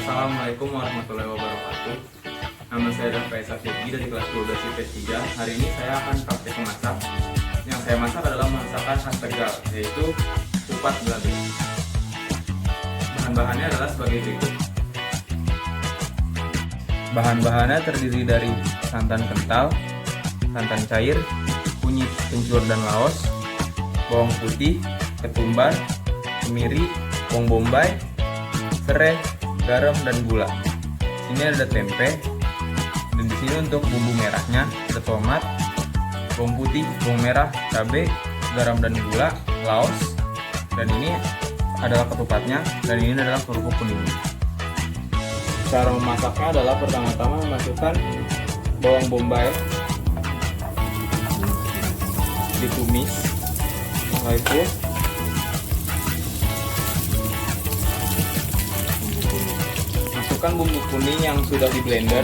Assalamualaikum warahmatullahi wabarakatuh. Nama saya adalah Faisal Fikri dari kelas 12 IPS 3. Hari ini saya akan praktik memasak. Yang saya masak adalah masakan khas Tegal, yaitu kupat belabi. Bahan-bahannya adalah sebagai berikut. Bahan-bahannya terdiri dari santan kental, santan cair, kunyit, kencur dan laos, bawang putih, ketumbar, kemiri, bawang bombay, serai, garam dan gula. Sini ada tempe, dan di sini untuk bumbu merahnya ada tomat, bawang putih, bawang merah, cabai, garam dan gula, laos, dan ini adalah ketupatnya, dan ini adalah kerupuk kuning. Cara memasaknya adalah pertama-tama memasukkan bawang bombay, ditumis, setelah itu masukkan bumbu kuning yang sudah di blender.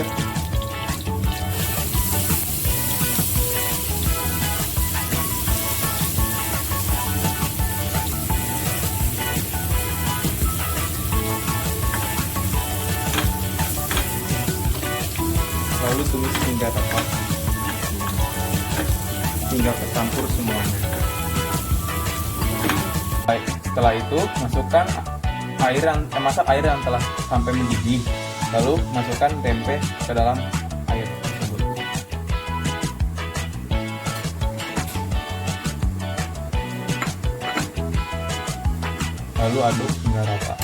Lalu tumis hingga tepat, hingga tercampur semuanya. Baik, setelah itu masukkan masak air yang telah sampai mendidih. Lalu masukkan tempe ke dalam air tersebut. Lalu aduk hingga rata.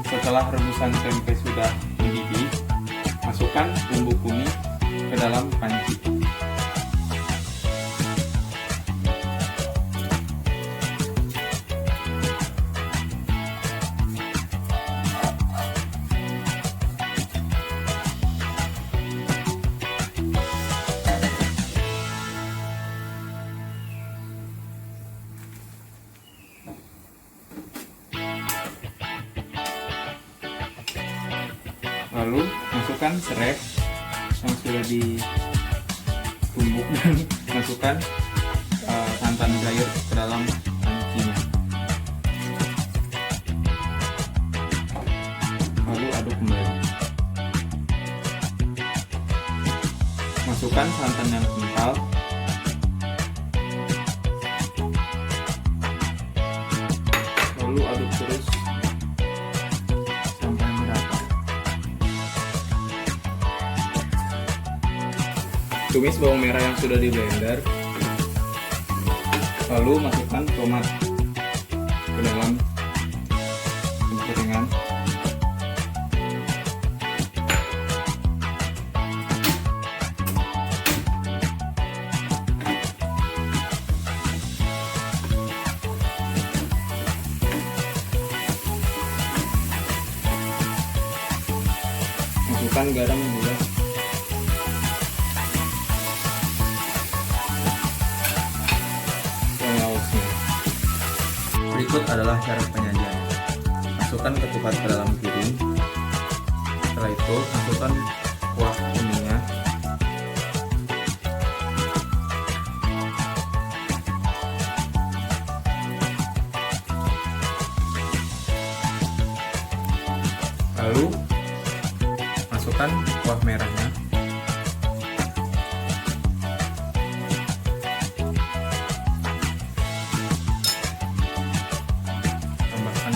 Setelah rebusan tempe sudah mendidih, masukkan bumbu kuning ke dalam panci. Lalu masukkan serai yang sudah ditumbuk dan masukkan santan cair ke dalam pancinya. Lalu aduk kembali. Masukkan santan yang kental. Lalu aduk terus sampai merata. Tumis bawang merah yang sudah di blender. Lalu masukkan tomat ke dalam penggorengan. Masukkan garam dan gula. Berikut adalah cara penyajian. Masukkan ketupat ke dalam piring. Setelah itu masukkan kuah kuningnya. Lalu masukkan kuah merahnya.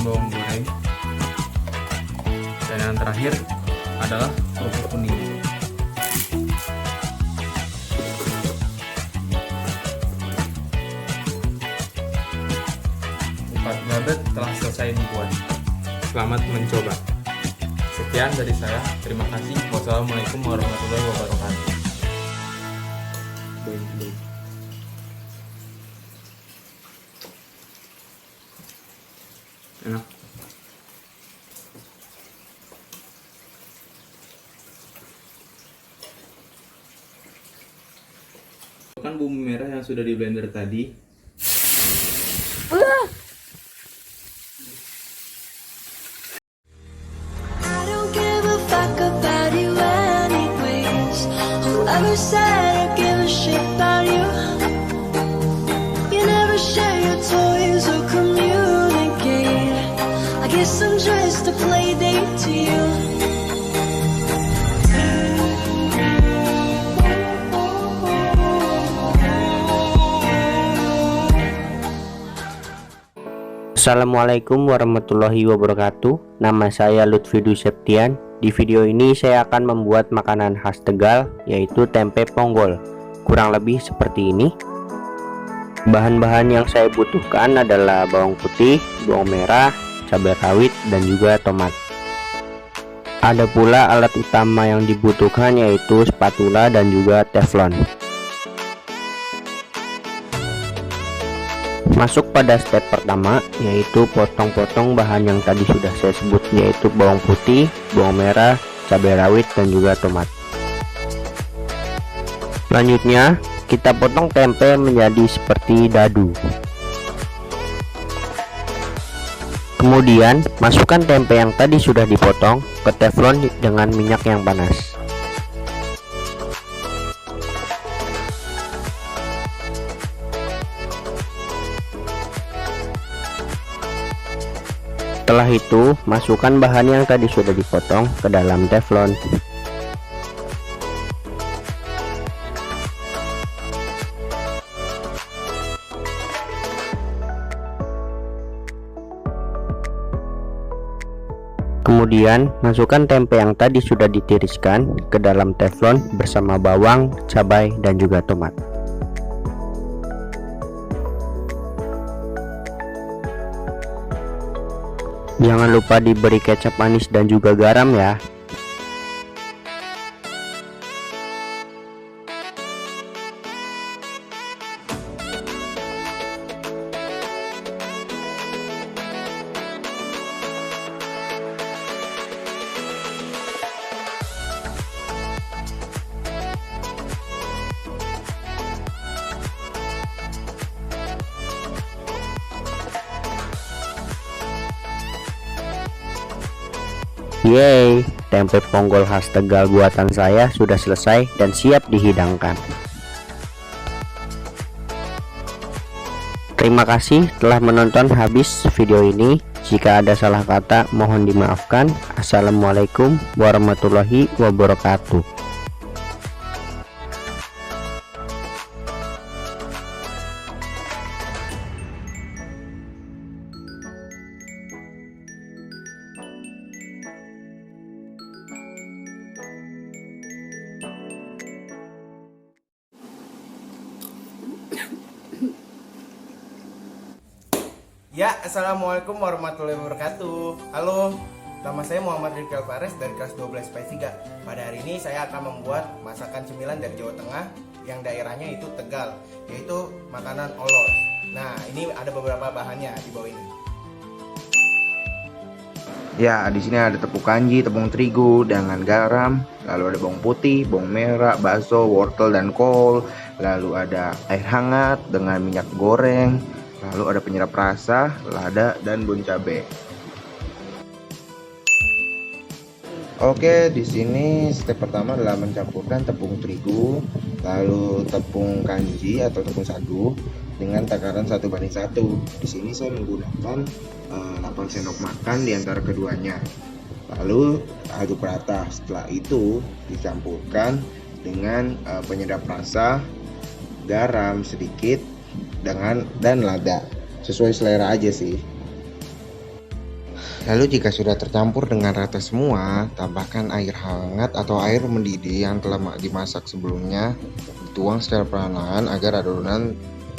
Bawang goreng, dan yang terakhir adalah kerupuk kuning. Kupat belabi telah selesai dibuat. Selamat mencoba. Sekian dari saya. Terima kasih. Wassalamualaikum warahmatullahi wabarakatuh. Enak. Masukkan bumbu merah yang sudah di blender tadi. guess I'm just a play date to you. Assalamualaikum warahmatullahi wabarakatuh. Nama saya Lutfi Septian. Di video ini saya akan membuat makanan khas Tegal, yaitu tempe ponggol. Kurang lebih seperti ini. Bahan-bahan yang saya butuhkan adalah bawang putih, bawang merah, cabai rawit, dan juga tomat. Ada pula alat utama yang dibutuhkan, yaitu spatula dan juga teflon. Masuk pada step pertama, yaitu potong-potong bahan yang tadi sudah saya sebut, yaitu bawang putih, bawang merah, cabai rawit, dan juga tomat. Selanjutnya kita potong tempe menjadi seperti dadu. Kemudian masukkan tempe yang tadi sudah dipotong ke teflon dengan minyak yang panas. Setelah itu, masukkan bahan yang tadi sudah dipotong ke dalam teflon. Kemudian, masukkan tempe yang tadi sudah ditiriskan ke dalam teflon bersama bawang, cabai, dan juga tomat. Jangan lupa diberi kecap manis dan juga garam ya. Yeay, tempe ponggol khas Tegal buatan saya sudah selesai dan siap dihidangkan. Terima kasih telah menonton habis video ini. Jika ada salah kata mohon dimaafkan. Assalamualaikum warahmatullahi wabarakatuh. Ya, assalamualaikum warahmatullahi wabarakatuh. Halo, nama saya Muhammad Rifki Alvarez dari kelas 12 IPA 3. Pada hari ini saya akan membuat masakan cemilan dari Jawa Tengah yang daerahnya itu Tegal, yaitu makanan olos. Nah, ini ada beberapa bahannya di bawah ini. Ya, di sini ada tepung kanji, tepung terigu dengan garam, lalu ada bawang putih, bawang merah, bakso, wortel dan kol, lalu ada air hangat dengan minyak goreng, lalu ada penyedap rasa, lada, dan bun cabai. Oke, di sini step pertama adalah mencampurkan tepung terigu, lalu tepung kanji atau tepung sagu dengan takaran 1:1. Di sini saya menggunakan 8 sendok makan di antara keduanya. Lalu aduk rata. Setelah itu dicampurkan dengan penyedap rasa, garam sedikit, dan lada, sesuai selera aja sih. Lalu jika sudah tercampur dengan rata semua, tambahkan air hangat atau air mendidih yang telah dimasak sebelumnya. Dituang secara perlahan agar adonan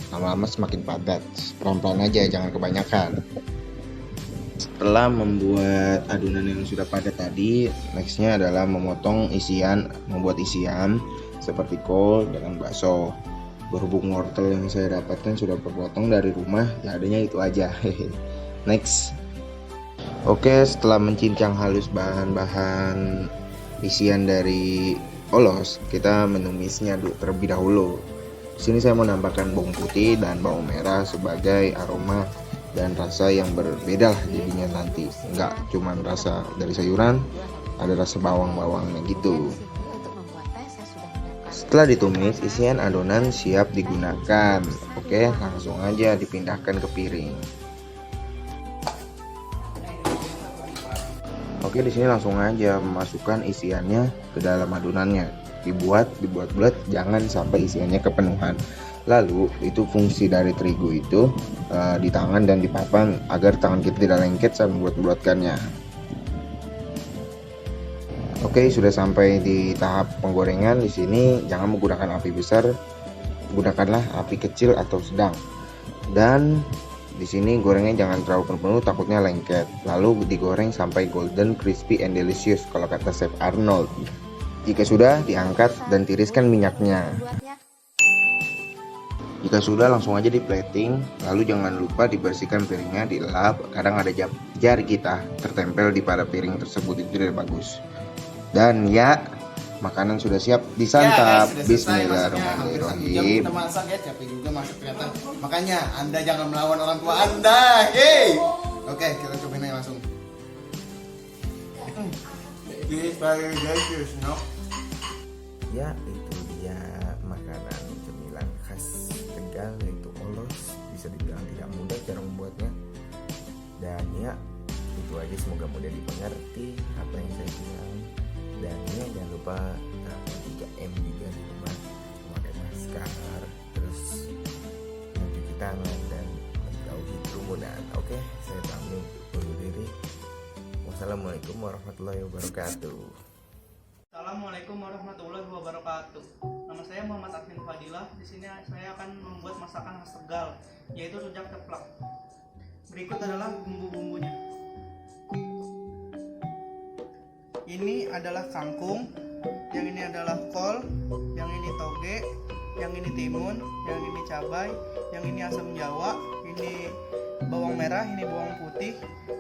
lama-lama semakin padat. Pelan-pelan aja, jangan kebanyakan. Setelah membuat adonan yang sudah padat tadi, nextnya adalah membuat isian seperti kol dengan bakso. Berhubung wortel yang saya dapatkan sudah terpotong dari rumah, ya adanya itu aja. Next. Oke, setelah mencincang halus bahan-bahan isian dari olos, kita menumisnya terlebih dahulu. Di sini saya menambahkan bawang putih dan bawang merah sebagai aroma dan rasa yang berbeda lah jadinya nanti. Enggak cuma rasa dari sayuran, ada rasa bawang-bawangnya gitu. Setelah ditumis, isian adonan siap digunakan. Oke, langsung aja dipindahkan ke piring. Oke, di sini langsung aja masukkan isiannya ke dalam adonannya. Dibuat bulat, jangan sampai isiannya kepenuhan. Lalu itu fungsi dari terigu itu di tangan dan di papan agar tangan kita tidak lengket saat membuat-bulatkannya. Oke, sudah sampai di tahap penggorengan. Di sini jangan menggunakan api besar, gunakanlah api kecil atau sedang. Dan di sini gorengnya jangan terlalu penuh, takutnya lengket. Lalu digoreng sampai golden, crispy, and delicious kalau kata Chef Arnold. Jika sudah, diangkat dan tiriskan minyaknya. Jika sudah, langsung aja di plating. Lalu jangan lupa dibersihkan piringnya, dilap. Kadang ada jari kita tertempel di pada piring tersebut, itu tidak bagus. Dan ya, makanan sudah siap disantap. Ya, guys, Bismillahirrahmanirrahim. Kita masak ya, capek juga masak ternyata. Makanya Anda jangan melawan orang tua Anda. Hey. Oke, kita cobain aja langsung. This very delicious, no? Ya, itu dia makanan cemilan khas Tegal, yaitu olos. Bisa dibilang tidak mudah cara membuatnya. Dan ya, itu aja, semoga mudah dimengerti apa yang saya bilang. Dan ya, jangan lupa 3M juga di rumah, memakai masker, terus mencuci tangan dan menjauhi kerumunan. Oke, saya pamit undur diri. Wassalamualaikum warahmatullahi wabarakatuh. Assalamualaikum warahmatullahi wabarakatuh. Nama saya Muhammad Arfin Fadilah. Di sini saya akan membuat masakan khas Tegal, yaitu rujak teplak. Berikut adalah bumbu-bumbunya. Ini adalah kangkung, yang ini adalah kol, yang ini toge, yang ini timun, yang ini cabai, yang ini asam jawa, ini bawang merah, ini bawang putih.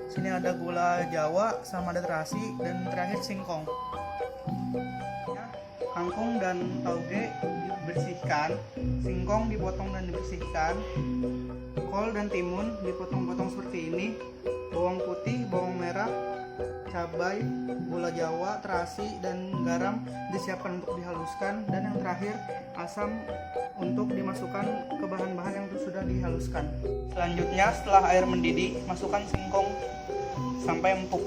Sini ada gula jawa sama ada terasi, dan terakhir singkong. Kangkung dan toge dibersihkan, singkong dipotong dan dibersihkan, kol dan timun dipotong-potong seperti ini, bawang putih, bawang merah, cabai, gula jawa, terasi, dan garam disiapkan untuk dihaluskan, dan yang terakhir asam untuk dimasukkan ke bahan-bahan yang sudah dihaluskan. Selanjutnya setelah air mendidih, masukkan singkong sampai empuk.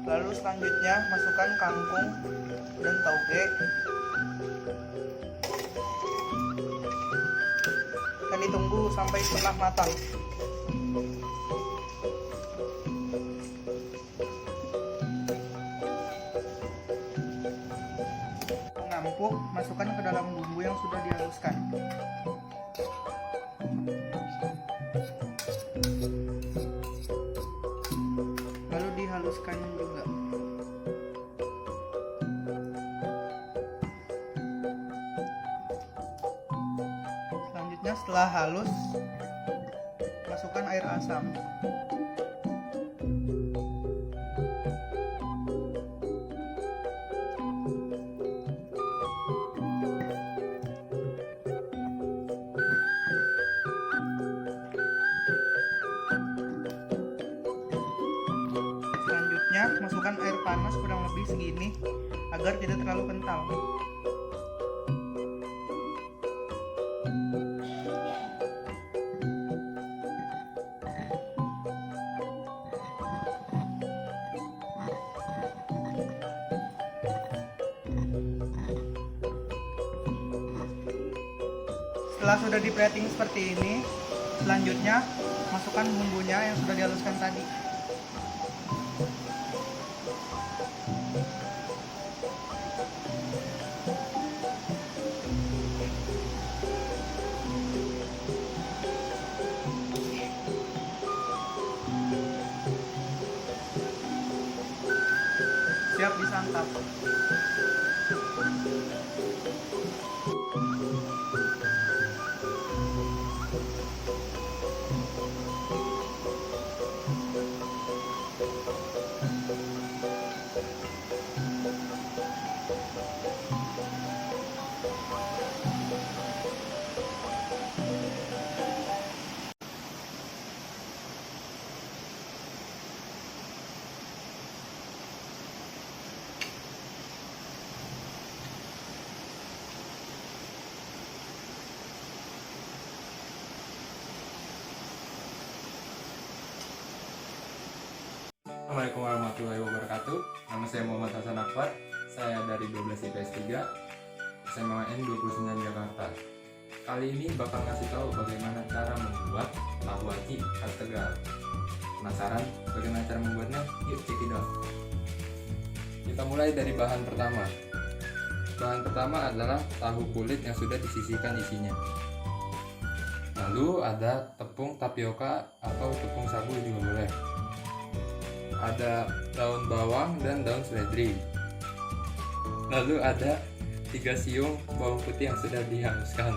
Lalu selanjutnya masukkan kangkung dan toge dan ditunggu sampai setengah matang. Empuk, masukkan ke dalam bumbu yang sudah dihaluskan. Lalu dihaluskan juga. Selanjutnya setelah halus, masukkan air asam. Masukkan air panas kurang lebih segini agar tidak terlalu kental. Setelah sudah di plating seperti ini, selanjutnya masukkan bumbunya yang sudah dihaluskan tadi. Siap disantap. Assalamualaikum warahmatullahi wabarakatuh. Nama saya Muhammad Hasan Akbar. Saya dari 12 IPS 3 SMAN 29 Jakarta. Kali ini bakal ngasih tahu bagaimana cara membuat tahu aci khas Tegal. Penasaran bagaimana cara membuatnya? Yuk cekidot. Kita mulai dari bahan pertama. Bahan pertama adalah tahu kulit yang sudah disisihkan isinya. Lalu ada tepung tapioka atau tepung sagu juga boleh. Ada daun bawang dan daun seledri. Lalu ada 3 siung bawang putih yang sudah dihaluskan.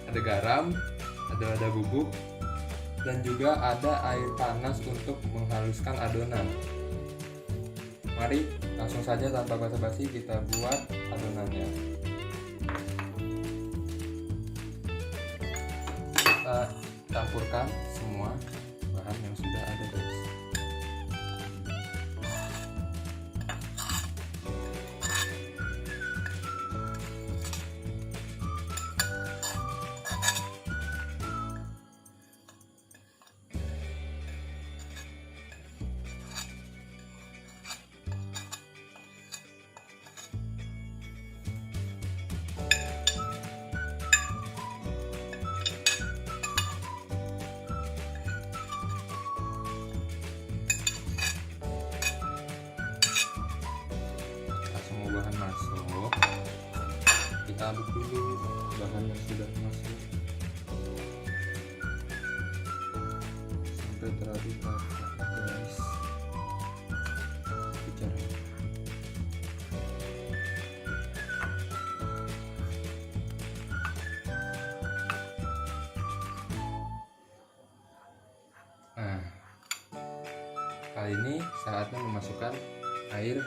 Ada garam, ada bubuk, dan juga ada air panas untuk menghaluskan adonan. Mari langsung saja tanpa basa-basi kita buat adonannya. Kita campurkan semua bahan yang sudah ada, guys. Bahan masuk, kita aduk dulu bahan yang sudah masuk sampai teraduk rata, guys. Bicara. Nah, kali ini saatnya memasukkan air.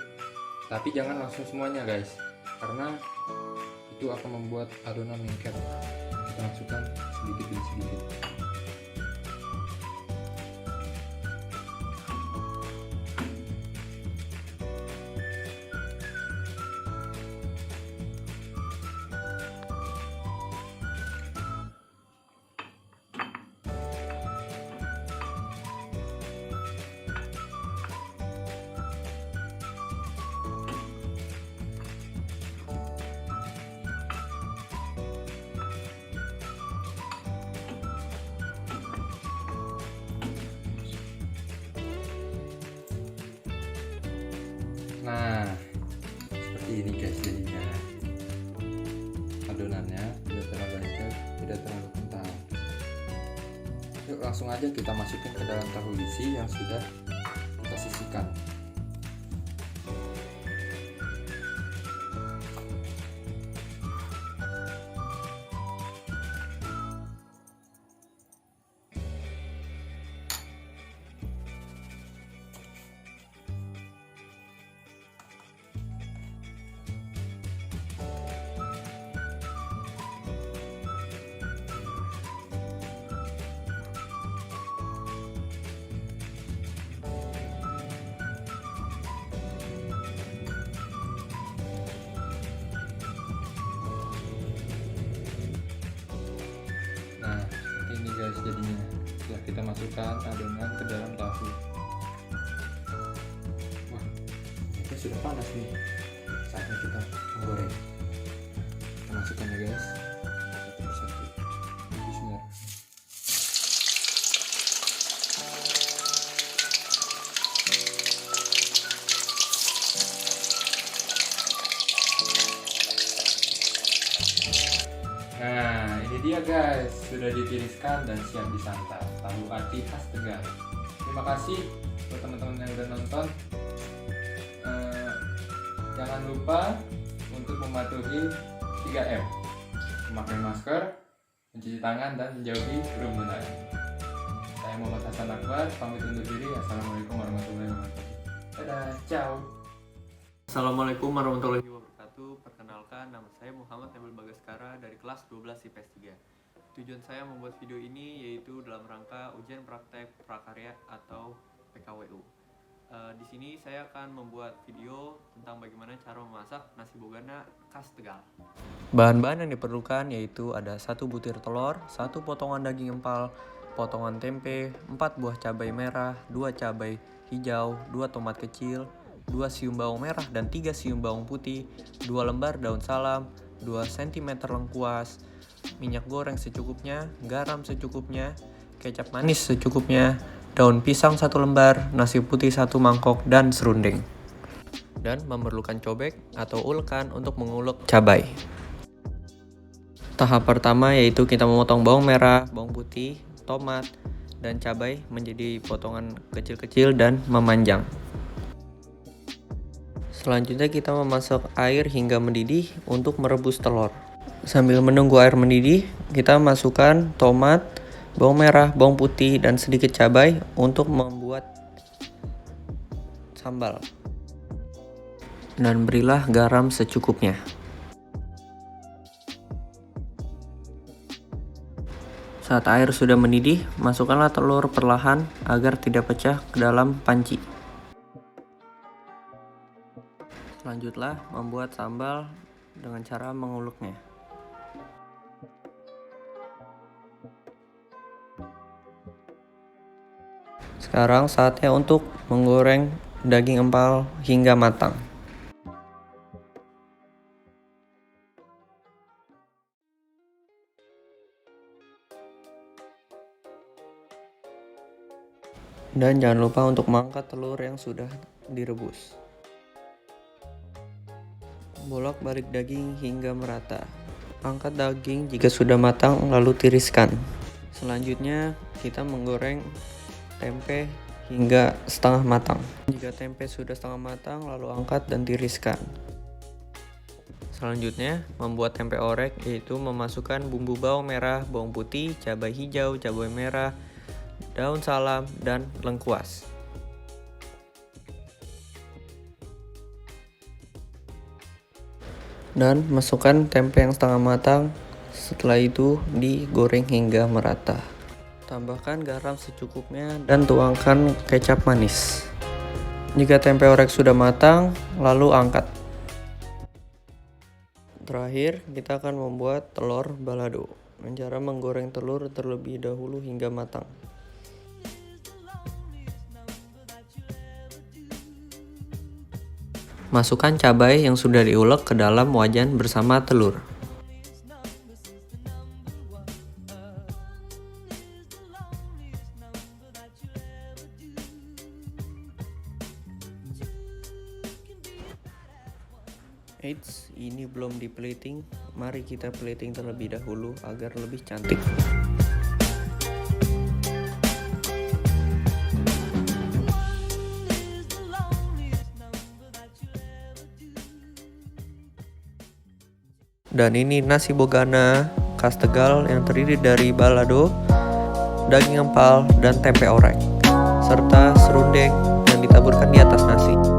Tapi jangan langsung semuanya, guys, karena itu akan membuat adonan lengket. Kita masukkan sedikit demi sedikit. Nah, seperti ini, guys, jadinya adonannya tidak terlalu lengket, tidak terlalu kental. Yuk langsung aja kita masukin ke dalam tahu isi yang sudah kita sisihkan. Guys, jadinya setelah kita masukkan adonan ke dalam tahu. Wah, ini sudah panas nih. Saatnya kita menggoreng. Kita masukkan ya, guys, satu persatu. Bismillah. Nah, ini dia, guys, sudah ditiriskan dan siap disantap. Tahu aci khas Tegal. Terima kasih buat teman-teman yang udah nonton. Jangan lupa untuk mematuhi 3M: memakai masker, mencuci tangan, dan menjauhi kerumunan. Saya Muhammad Hasan Akbar, pamit undur diri. Assalamualaikum warahmatullahi wabarakatuh. Dadah, ciao. Assalamualaikum warahmatullahi wabarakatuh. Perkenalkan, nama saya Muhammad Nabil Bagaskara dari kelas 12 IPS 3. Tujuan saya membuat video ini yaitu dalam rangka ujian praktek prakarya atau PKWU. Di sini saya akan membuat video tentang bagaimana cara memasak nasi bogana khas Tegal. Bahan-bahan yang diperlukan yaitu ada 1 butir telur, 1 potongan daging empal, potongan tempe, 4 buah cabai merah, 2 cabai hijau, 2 tomat kecil, 2 siung bawang merah dan 3 siung bawang putih, 2 lembar daun salam, 2 cm lengkuas, minyak goreng secukupnya, garam secukupnya, kecap manis secukupnya, daun pisang 1 lembar, nasi putih 1 mangkok, dan serundeng. Dan memerlukan cobek atau ulekan untuk mengulek cabai. Tahap pertama yaitu kita memotong bawang merah, bawang putih, tomat, dan cabai menjadi potongan kecil-kecil dan memanjang. Selanjutnya kita memasak air hingga mendidih untuk merebus telur. Sambil menunggu air mendidih, kita masukkan tomat, bawang merah, bawang putih, dan sedikit cabai untuk membuat sambal. Dan berilah garam secukupnya. Saat air sudah mendidih, masukkanlah telur perlahan agar tidak pecah ke dalam panci. Selanjutnya, membuat sambal dengan cara menguleknya. Sekarang saatnya untuk menggoreng daging empal hingga matang. Dan jangan lupa untuk mengangkat telur yang sudah direbus. Bolak-balik daging hingga merata. Angkat daging jika sudah matang lalu tiriskan. Selanjutnya kita menggoreng tempe hingga setengah matang. Jika tempe sudah setengah matang lalu angkat dan tiriskan. Selanjutnya membuat tempe orek, yaitu memasukkan bumbu bawang merah, bawang putih, cabai hijau, cabai merah, daun salam, dan lengkuas. Dan masukkan tempe yang setengah matang. Setelah itu digoreng hingga merata. Tambahkan garam secukupnya dan tuangkan kecap manis. Jika tempe orek sudah matang, lalu angkat. Terakhir, kita akan membuat telur balado. Dengan cara menggoreng telur terlebih dahulu hingga matang. Masukkan cabai yang sudah diulek ke dalam wajan bersama telur. Eits, ini belum di plating. Mari kita plating terlebih dahulu agar lebih cantik. Dan ini nasi bogana khas Tegal yang terdiri dari balado, daging empal, dan tempe orek, serta serundeng yang ditaburkan di atas nasi.